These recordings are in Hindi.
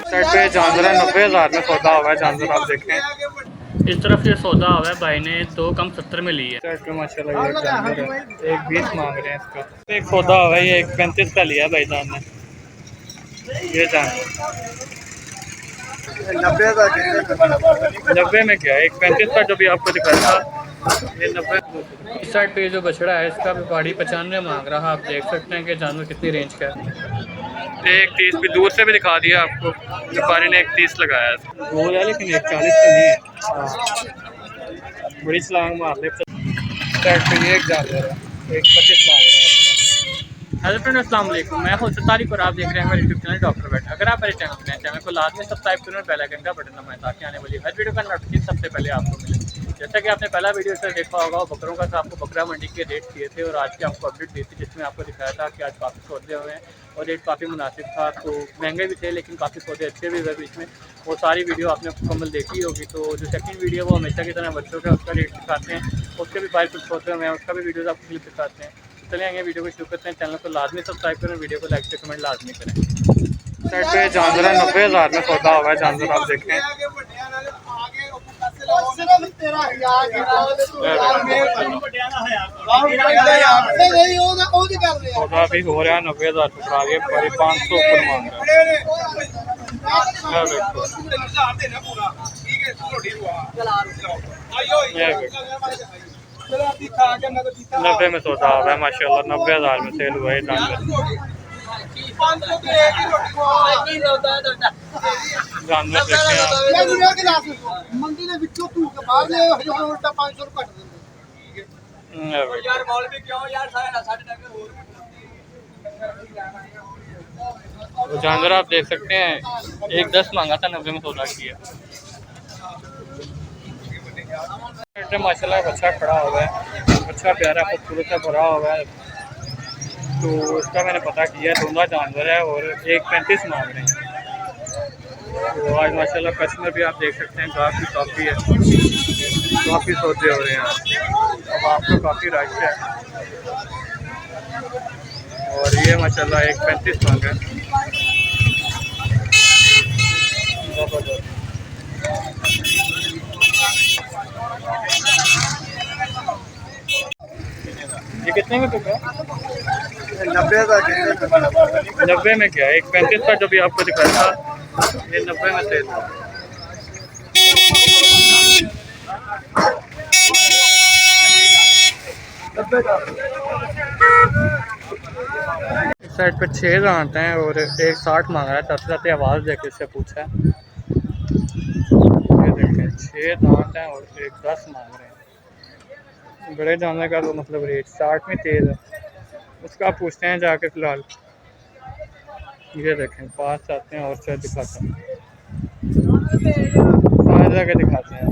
साइड पे जानवर है, 90,000 में सौदा हुआ है जानवर, आप देखें। इस तरफ ये सौदा हुआ है, भाई ने 2 कम 70 में ली है। साइड पे माशाल्लाह ये जानवर है, 1,20 मांग रहे हैं इसका। एक सौदा हुआ है, ये 1,35 का लिया है भाई साहब ने। ये जानवर 90 में क्या है, 1,35 का जो भी आपको दिखाया था, ये 90। इस साइड पे जो बछड़ा है इसका व्यापारी 95 मांग रहा है। आप देख सकते हैं कि जानवर कितनी रेंज का है। 1,30 भी दूर से भी दिखा दिया आपको, व्यापारी ने 1,30 लगाया दूर है, लेकिन 1,40 तो नहीं है। बड़ी छलांग मार ले। साइड पे ये एक जानवर है, 1,25 मांग रहे हैं। हेलो फ्रेंड, अस्सलाम वालेकुम। मैं हूं तारिक और आप देख रहे हैं मेरे यूट्यूब चैनल डॉक्टर बैठ। अगर आप मेरे चैनल को लाजमी सब्सक्राइब करें और बेल आइकन का बटन दबाएं ताकि आने वाली हर वीडियो का नोटिफिकेशन सबसे पहले आपको मिले। जैसा कि आपने पहला वीडियो से देखा होगा, बकरों का आपको बकरा मंडी के रेट दिए थे और आज की आपको अपडेट दी थी, जिसमें आपको दिखाया था कि आज काफ़ी सौदे हुए हैं और रेट काफ़ी मुनासिब था। तो महंगे भी थे लेकिन काफ़ी सौदे अच्छे भी हुए बीच में। वो सारी वीडियो आपने मुकम्मल देखी होगी। तो जो सेकंड वीडियो वो हमेशा की तरह बच्चों का उसका रेट दिखाते हैं, उसके भी बाहर कुछ सौदे हुए हैं, उसका भी वीडियोज़ आपको क्लिप दिखाते हैं। चलिए आगे वीडियो को शुरू करते हैं। चैनल को लाजमी सब्सक्राइब करें, वीडियो को लाइक से कमेंट लाजमी करें। साइड पे जानवर है, 90,000 में सौदा हुआ है जानवर, आप देखें। सौदा भी हो रहा है, 90,000 टुकड़ा के पर 500 ऊपर मांग रहा है। 90 में सौदा हुआ है माशाल्लाह, 90,000 में सेल हुआ है जानवर। जानवर देखते हैं तो जानवर आप देख सकते हैं, 1,10 मांगा था, 90 में सौदा किया। माशाल्लाह अच्छा खड़ा हुआ है, अच्छा प्यारा खूबसूरत सा भरा हुआ है। तो उसका मैंने पता किया, दोनों जानवर है और 1,35 मांग रहे हैं। तो आज माशाल्लाह कस्टमर भी आप देख सकते हैं, गाहक भी काफ़ी है, काफ़ी सौदे हो रहे हैं आज। अब आपको काफ़ी रश है और ये माशाल्लाह 1,35 मांगा है। ये कितने में टुका? 90 में क्या है, 1,35 का जो भी आपको दिखाया था, ये 90 में थे। इस साइड पे 6 दांत हैं और 1,60 मांग रहा है। चाहते आवाज़ देके इससे पूछा है। ये देखें 6 दांत हैं और 1,10 मांग रहे हैं। बड़े जानवर का तो मतलब रेट 60 में तेज़ है, उसका पूछते हैं जाके फ़िलहाल। ये देखें पास आते हैं और से दिखाते हैं, पास जाके दिखाते हैं।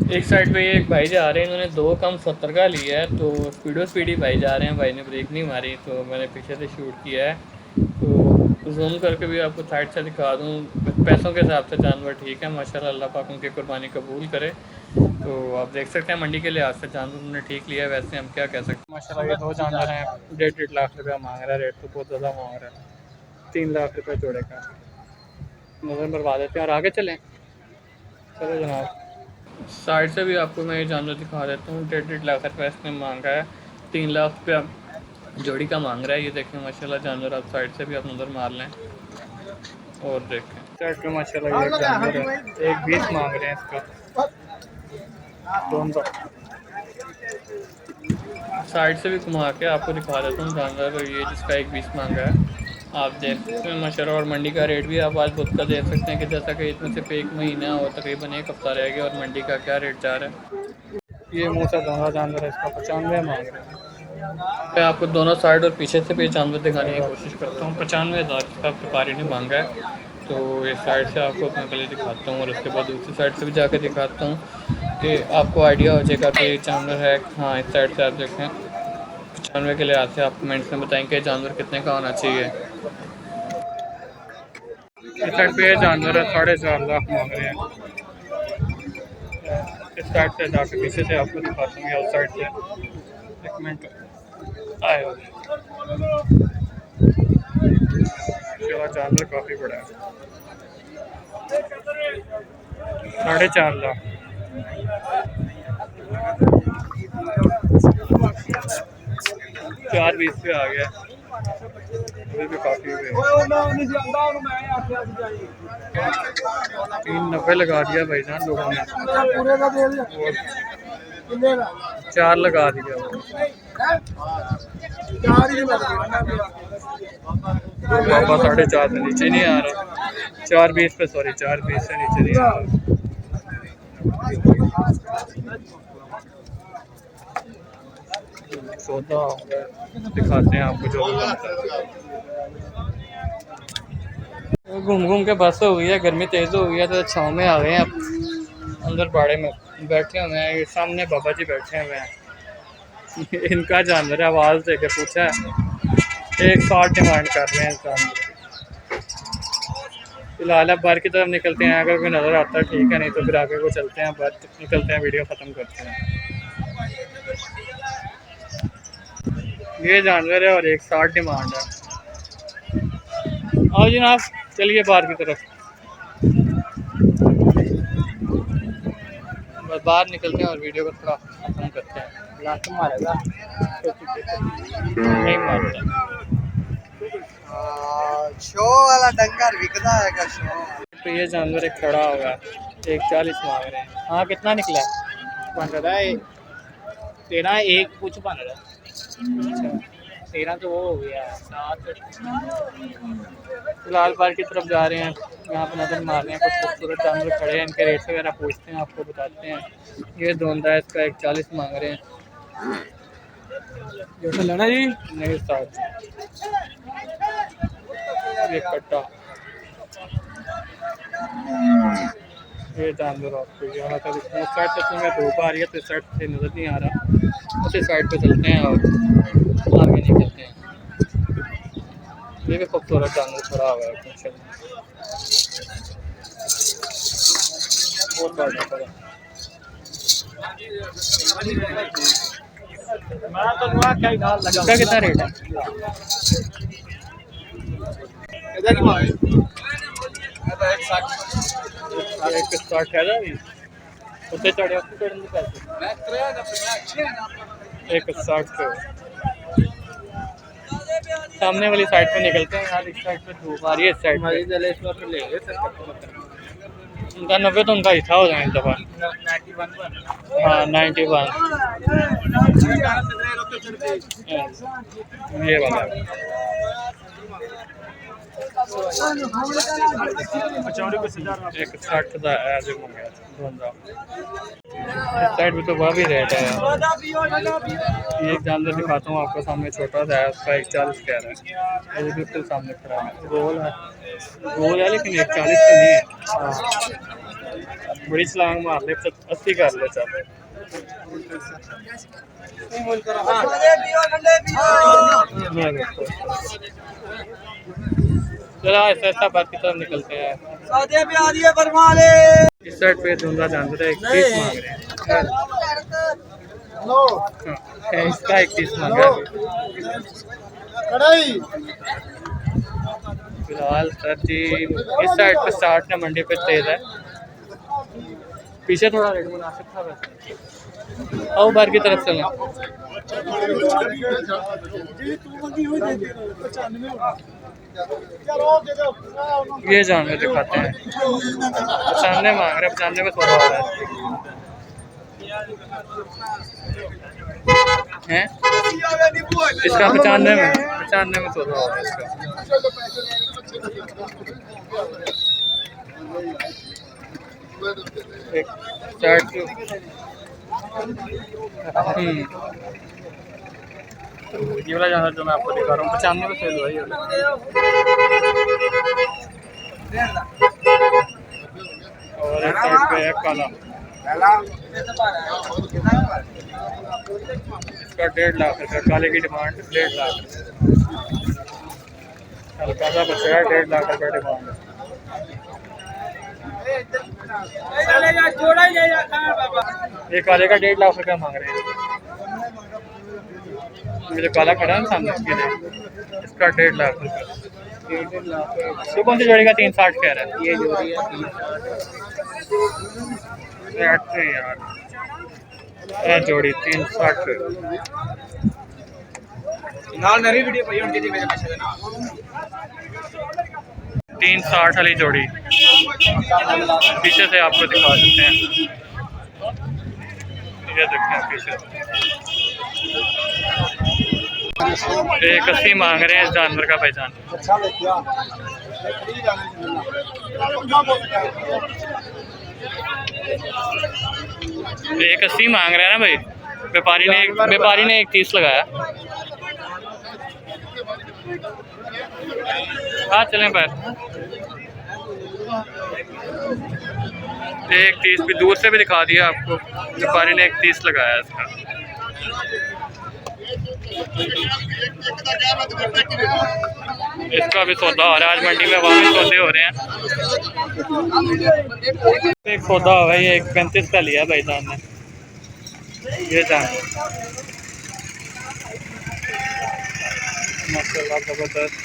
एक साइड पे ये एक भाई जा रहे हैं, इन्होंने 2 कम 70 का लिया है। तो स्पीडी भाई जा रहे हैं, भाई ने ब्रेक नहीं मारी तो मैंने पीछे से शूट किया है। तो जूम करके भी आपको साइड से दिखा दूँ। पैसों के हिसाब से जानवर ठीक है माशाल्लाह, अल्लाह पाक उनकी कुर्बानी कबूल करे। तो आप देख सकते हैं मंडी के लिहाज से जानवर उन्होंने ठीक लिया है। वैसे हम क्या कह सकते हैं, माशाल्लाह ये 2 जानवर हैं, 1.5 लाख रुपया मांग रहा है। रेट तो बहुत ज़्यादा मांग रहा है, 3 लाख रुपये जोड़े का। नज़र मरवा देते हैं और आगे चलें। चलो जनाब, साइड से भी आपको मैं ये जानवर दिखा देता हूँ। 1.5 लाख रुपये इसने मांगा है, 3 लाख रुपया जोड़ी का मांग रहा है। ये देखें माशाल्लाह जानवर, आप साइड से भी आप नज़र मार लें और देखें। साइड पे माशाल्लाह ये जानवर है, 1,20 मांग रहे हैं इसका दोनों। साइड से भी घुमा के आपको दिखा देता हूँ जानवर, ये जिसका 1,20 मांगा है। आप देख सकते हैं माशाल्लाह। और मंडी का रेट भी आप आज खुद का देख सकते हैं कि जैसा कि इसमें सिर्फ 1 महीना और तकरीबन 1 हफ्ता रह गया और मंडी का क्या रेट जा रहा है। ये मुँह से दोनों जानवर है, इसका 95 मांग रहे हैं। मैं आपको दोनों साइड और पीछे से भी जानवर दिखाने की कोशिश करता हूँ। 95,000 का व्यापारी ने मांगा है। तो इस साइड से आपको मैं पहले दिखाता हूँ और उसके बाद दूसरी साइड से भी जाकर दिखाता हूँ कि आपको आइडिया हो जाएगा कि जानवर है। हाँ, इस साइड से आप देखें, 95 के लिहाज से आप कमेंट्स में बताएंगे जानवर कितने का होना चाहिए। इस साइड पे जानवर है, 4.5 लाख मांग रहे हैं। इस साइड से जाके पीछे से आपको दिखाता हूँ, या उस साइड से। एक मिनट आए। जानवर काफ़ी बड़ा है। 4.5 लाख। 4.20 पे आ गया, ये भी काफ़ी हुए। 3.90 लगा दिया भाईजान लोगों ने, 4 लगा दिया। बाबा 4.5 से नीचे नहीं आ रहा, 4.20 पे, सॉरी 4.20 से नीचे नहीं आ रहा। सौदा दिखाते हैं आपको जो भी बनता है। घूम घूम के बस हो गई है, गर्मी तेज़ हो गई है तो छाँव में आ गए हैं। अब अंदर बाड़े में बैठे हुए हैं, सामने बाबा जी बैठे हुए हैं। इनका जानवर है, आवाज़ दे के पूछा है, 160 डिमांड कर रहे हैं जानवर। फिलहाल अब बाहर की तरफ निकलते हैं, अगर कोई नज़र आता है ठीक है, नहीं तो फिर आगे को चलते हैं, बाहर निकलते हैं, वीडियो ख़त्म करते हैं। ये जानवर है और 160 डिमांड है। आओ जनाब, चलिए बाहर की तरफ। बस बाहर निकलते हैं और वीडियो को थोड़ा ख़त्म करते हैं। लास्ट मारेगा नहीं मारता। शो वाला डंगर बिकता है का शो। तो ये जानवर एक खड़ा होगा, 140 मांग रहे हैं। हाँ, कितना निकला? बन रहा है 13, एक कुछ बन रहा है। 13 तो वो हो गया 7। फिलहाल बाहर की तरफ जा रहे हैं, यहाँ पर नज़र मार रहे हैं, कुछ खूबसूरत जानवर खड़े हैं, इनके रेट वगैरह पूछते हैं, आपको बताते हैं। ये धोंदा है, इसका 140 मांग रहे हैं। जो लेना जी नहीं साथ ये कट्टा, ये जानवर आपको यहाँ तक उस साइड से तुम्हें धूप आ रही है तो इस साइड से नज़र नहीं आ रहा, उसी साइड पे चलते हैं और आगे निकलते हैं। ये भी खूबसूरत जानवर खड़ा हुआ है, बहुत बड़ा जानवर है। इसका कितना रेट है? एक 60 है ना, उससे चढ़े पैसे 160 पे। सामने वाली साइड पे निकलते हैं यार, इस साइड पे धूप आ रही है, इस साइड पे उनका 90 तो उनका हिस्सा हो जाए इस दफ़ा। हाँ 91 ये वाला 160 का है जो मंगाया था। इस साइड में तो वह भी रेट है यार। ये एक जानवर दिखाता हूँ आपको, सामने छोटा सा है, उसका 140 कह रहा है। ये बिल्कुल सामने खड़ा है, गोल है लेकिन 140 तो नहीं है। बड़ी छलांग मार ले, 80 कर ले चल। चलो ऐसा ऐसा बात की तरफ निकलते हैं। इस साइड पे धुंधला जानवर है, 31 मांग रहे हैं। इसका 31 मांग रहा है। फिलहाल सर जी इस साइड पे 60 ना, मंडी पे तेज है, पीछे थोड़ा रेट मुनासिब था वैसे। आओ बाहर की तरफ चलें। ये जानवर दिखाते हैं, 95 मांग रहे हैं, 95 में थोड़ा हो रहा है इसका 95 में थोड़ा हो रहा है इसका। एक 60 ये वाला जानवर जो मैं आपको दिखा रहा हूँ 95 में सेल हुआ है। और एक साइड पे है काला, इसका 1.5 लाख रुपया, काले की डिमांड 1.5 लाख। हल्का सा बच्चा 1.5 लाख रुपया डिमांड है। ये काले का 1.5 लाख रुपया मांग रहे हैं। ये जो काला खड़ा है ना सामने, इसका 1.5 लाख रुपया। 1.5 लाख के। तो कौन सी जोड़ी का 360 कह रहा है? ये जोड़ी है 360। अच्छा यार, ये जोड़ी 360 नाल नरी वीडियो पई होनी चाहिए मेरे पैसे दे नाल। 360 वाली जोड़ी पीछे से आपको दिखा सकते हैं। ये देखते हैं पीछे 180 मांग रहे हैं इस जानवर का पहचान। अच्छा देखिया 180 मांग रहे हैं ना भाई। व्यापारी ने 130 लगाया। हाँ चलें पर 130 भी दूर से भी दिखा दिया आपको। व्यापारी ने 130 लगाया इसका। इसका भी सौदा हो रहा है आज मंडी में, वहाँ भी सौदे हो रहे हैं। एक सौदा होगा, ये 135 का लिया भाई साहब ने। ये जान माशाल्लाह ज़बरदस्त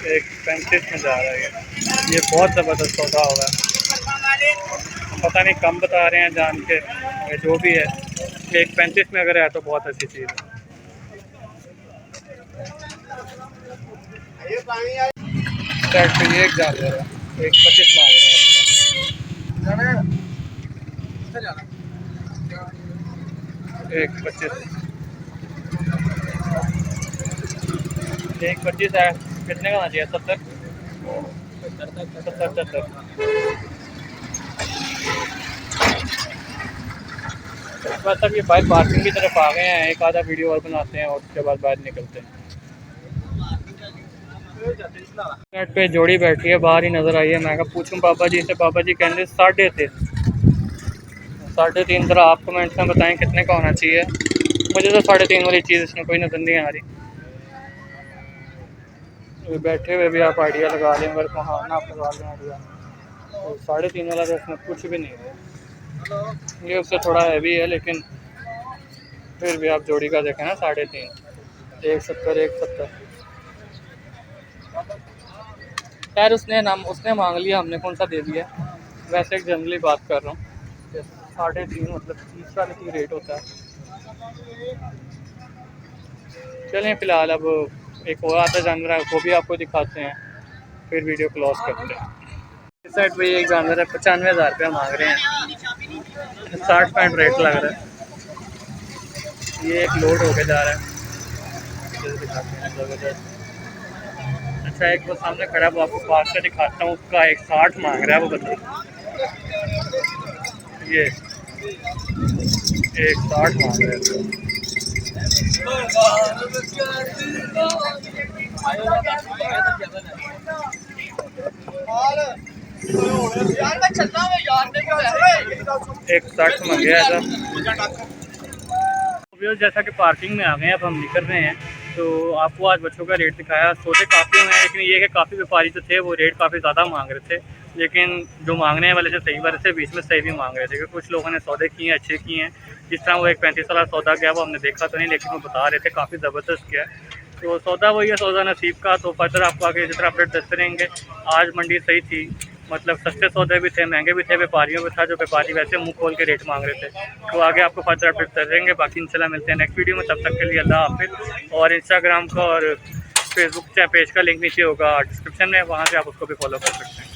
135 में जा रहा है। ये बहुत ज़बरदस्त सौदा होगा। पता नहीं कम बता रहे हैं जान के, जो भी है 135 में अगर है तो बहुत अच्छी चीज़ है। ये एक जानवर है 125 मांग रहे हैं। 125 है। कितने का आना चाहिए? 70 70। बस अब ये बाहर पार्किंग की तरफ आ गए हैं। एक आधा वीडियो और बनाते हैं और उसके बाद बाहर निकलते हैं। नेट पे जोड़ी बैठी है, बाहर ही नज़र आई है। मैं कहा पूछूं पापा जी से। पापा जी कहते 3.5 ज़रा आप कमेंट्स में बताएं कितने का होना चाहिए। मुझे तो 3.5 वाली चीज़ इसमें कोई नज़र नहीं आ रही। बैठे हुए भी आप आइडिया लगा लें, अगर को हाँ ना आप लगा लें आइडिया। और 3.5 वाला तो इसमें कुछ भी नहीं है। ये उससे थोड़ा हैवी है लेकिन फिर भी आप जोड़ी का देखें ना 3.5। 170 खैर उसने मांग लिया, हमने कौन सा दे दिया। वैसे एक जनरली बात कर रहा हूँ, 3.5 मतलब 30 वाले की रेट होता है। चलें फ़िलहाल अब एक और आता जानवर है, वो भी आपको दिखाते हैं, फिर वीडियो क्लोज करते हैं। इस साइड पे एक जानवर है, 95,000 रुपया मांग रहे हैं। 60 पॉइंट रेट लग रहा है। ये एक लोड होके जा रहा है, दिखाते हैं ज़बरदस्त। अच्छा एक वो सामने खड़ा, वो आपको पास से दिखाता हूँ। उसका 160 मांग रहा है वो बंदा। ये 160 मांग रहा है। एक 60 मांगे ऐसा। जैसा कि पार्किंग में आ गए हैं, अब हम निकल रहे हैं। तो आपको आज बच्चों का रेट दिखाया। सौदे काफ़ी हुए हैं, लेकिन ये कि काफ़ी व्यापारी जो थे वो रेट काफ़ी ज़्यादा मांग रहे थे, लेकिन जो मांगने वाले से सही वाले से बीच में सही भी मांग रहे थे। क्योंकि कुछ लोगों ने सौदे किए हैं, अच्छे किए हैं। जिस तरह वो 135 वाला सौदा गया वो हमने देखा तो नहीं, लेकिन वो बता रहे थे काफ़ी ज़बरदस्त गया। तो सौदा वही है, सौदा नसीब का। तो फर्दर आपको आगे इसी तरह अपडेट देते रहेंगे। आज मंडी सही थी, मतलब सस्ते सौदे भी थे, महंगे भी थे। व्यापारियों में था जो व्यापारी वैसे मुंह खोल के रेट मांग रहे थे। तो आगे आपको फर्दर अपडेट कर देंगे। बाकी इंशाल्लाह मिलते हैं नेक्स्ट वीडियो में, तब तक के लिए अल्लाह हाफिज़। और इंस्टाग्राम का और फेसबुक पेज का लिंक नीचे होगा डिस्क्रिप्शन में, वहाँ से आप उसको भी फॉलो कर सकते हैं।